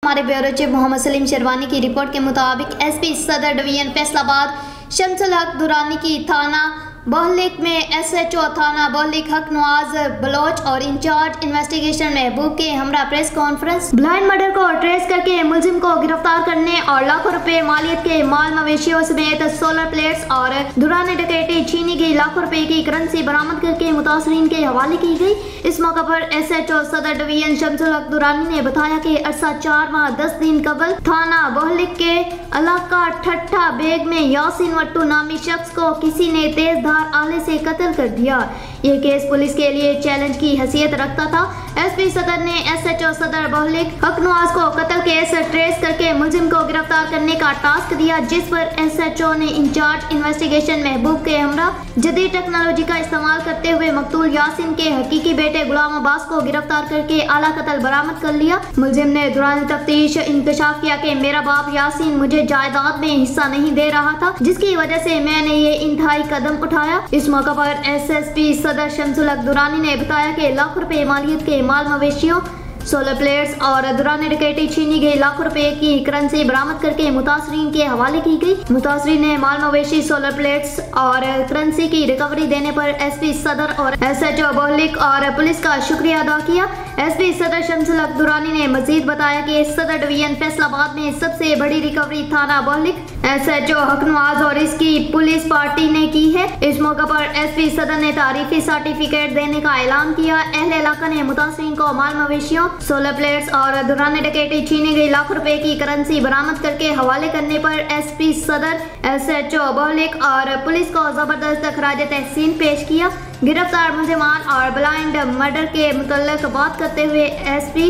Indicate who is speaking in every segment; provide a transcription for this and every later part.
Speaker 1: हमारे bureau chief Mohammad Salim sherwani की report के मुताबिक एसपी सदर डिवीजन फैसलाबाद शमसुल हक दुरानी की थाना बहलिक में एसएचओ थाना बहलिक हक नवाज बलोच और इंचार्ज इन्वेस्टिगेशन महबूब के हमरा प्रेस कॉन्फ्रेंस ब्लाइंड मर्डर को ट्रेस करके मुलजिम को गिरफ्तार करने और लाखों रुपए मालियत के माल मवेशियों समेत सोलर प्लेट्स और दुरानी डकैती छीनी गई लाखों रुपए की करेंसी बरामद करके मुतासरीन के हवाले की गई। इस मौके पर एसएचओ सदर डिवीजन शमसुल हक दुरानी ने बताया कि अरसा 4 माह 10 दिन कबल थाना बहलिक के इलाका ठट्ठा बेग में यासीन वट्टू नामी शख्स को किसी ने तेज धार आले से कत्ल कर दिया। यह केस पुलिस के लिए चैलेंज की हैसियत रखता था। एसपी सदर ने एसएचओ सदर बहलिक हक नवाज को कत्ल केस ट्रेस करके मुलजिम को गिरफ्तार करने का टास्क दिया, जिस पर एसएचओ ने इंचार्ज इन्वेस्टिगेशन महबूब के हमरा जदीद टेक्नोलॉजी का इस्तेमाल करते हुए मकतूल यासीन के हकीकी बेटे गुलाम अब्बास को गिरफ्तार करके आला कत्ल बरामद कर लिया। मुलजिम ने दौरान तफ्तीश इंकशाफ किया कि मेरा बाप यासीन मुझे जायदाद में हिस्सा नहीं दे रहा था, जिसकी वजह से मैंने ये इंतहाई कदम उठाया। इस मौके पर एसएसपी सदर शमसुल हक दुरानी ने बताया कि लाखों रुपए मालियत के माल मवेशियों सोलर प्लेट्स और दुरानी डकैती छीनी गई लाखों रुपए की करेंसी बरामद करके मुतासरीन के हवाले की गई। मुतासरीन ने माल मवेशी सोलर प्लेट्स और करेंसी की रिकवरी देने पर एसपी सदर और एसएचओ बहलिक और पुलिस का शुक्रिया अदा किया। एसपी सदर शमसुल हक दुरानी ने मजीद बताया कि सदर डिवीजन फैसलाबाद में सबसे बड़ी रिकवरी थाना बहलिक एसएचओ हक नवाज और इसकी पुलिस पार्टी ने की है। इस मौके पर एसपी सदर ने तारीफी सर्टिफिकेट देने का ऐलान किया। अहले इलाका ने मुतासरीन को माल मवेशियों सोलर प्लेट्स और दुरानी डकैती छीनी गई लाखों रुपए की करेंसी बरामद करके हवाले करने पर एसपी सदर एसएचओ बहलिक और पुलिस को जबरदस्त खराज तहसीन पेश किया। गिरफ्तार मुलजिमान और ब्लाइंड मर्डर के मुतल्लिक बात करते हुए एसपी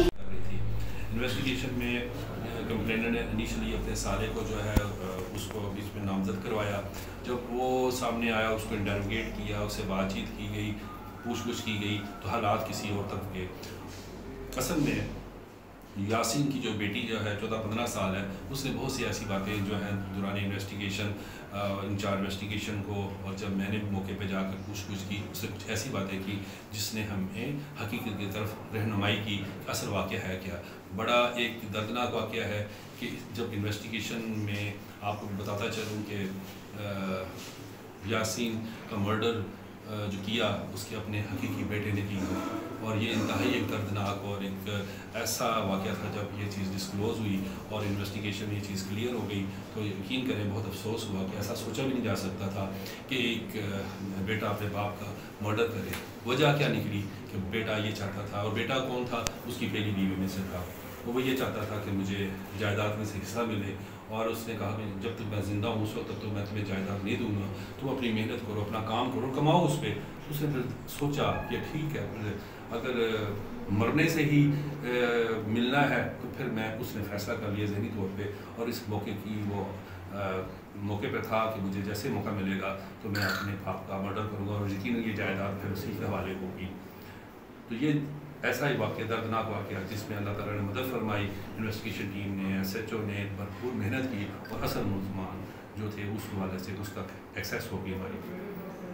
Speaker 2: इन्वेस्टिगेशन में कंप्लेनेंट ने इनिशियली अपने साले को जो है उसको बीच में नामजद करवाया। जब वो सामने आया उसको इंटरोगेट किया, उससे बातचीत की गई, पूछगछ की गई तो हालात किसी और तक गए। असल में यासीन की जो बेटी जो है 14-15 साल है, उसने बहुत सी ऐसी बातें जो हैं दुरानी इन्वेस्टिगेशन इंचार्ज इन्वेस्टिगेशन को, और जब मैंने मौके पे जाकर पूछगछ की उससे कुछ ऐसी बातें की जिसने हमें हकीकत की तरफ रहनुमाई की। असल वाक़या है क्या, बड़ा एक दर्दनाक वाक़या है कि जब इन्वेस्टिगेशन में आपको बताता चलूँ कि यासीन का मर्डर जो किया उसके अपने हकीकी बेटे ने की, और ये इंतहाई एक दर्दनाक और एक ऐसा वाक़या था। जब ये चीज़ डिस्क्लोज़ हुई और इन्वेस्टिगेशन ये चीज़ क्लियर हो गई तो यकीन करें बहुत अफसोस हुआ कि ऐसा सोचा भी नहीं जा सकता था कि एक बेटा अपने बाप का मर्डर करे। वजह क्या निकली कि बेटा ये चाहता था, और बेटा कौन था, उसकी पहली बीवी में से था। वो ये चाहता था कि मुझे जायदाद में से हिस्सा मिले, और उसने कहा कि जब तक मैं ज़िंदा हूँ उस वक्त तक तो मैं तुम्हें जायदाद नहीं दूंगा, तुम अपनी मेहनत करो, अपना काम करो, कमाओ उस पर। उसने फिर सोचा कि ठीक है, अगर मरने से ही मिलना है तो फिर मैं उसने फ़ैसला कर लिया ज़हनी तौर पे, और इस मौके की वो मौके पे था कि मुझे जैसे मौका मिलेगा तो मैं अपने बाप का मर्डर करूँगा, और यकीनन ये जायदाद फिर उसी के हवाले होगी। तो ये ऐसा ही वाक़या, दर्दनाक वाक़या जिसमें अल्लाह ताला ने मदद फरमाई। इन्वेस्टिगेशन टीम ने, एसएचओ ने भरपूर मेहनत की, और असल मुलज़मान जो थे उस हवाले से उसका एक्सेस हो गई हमारी।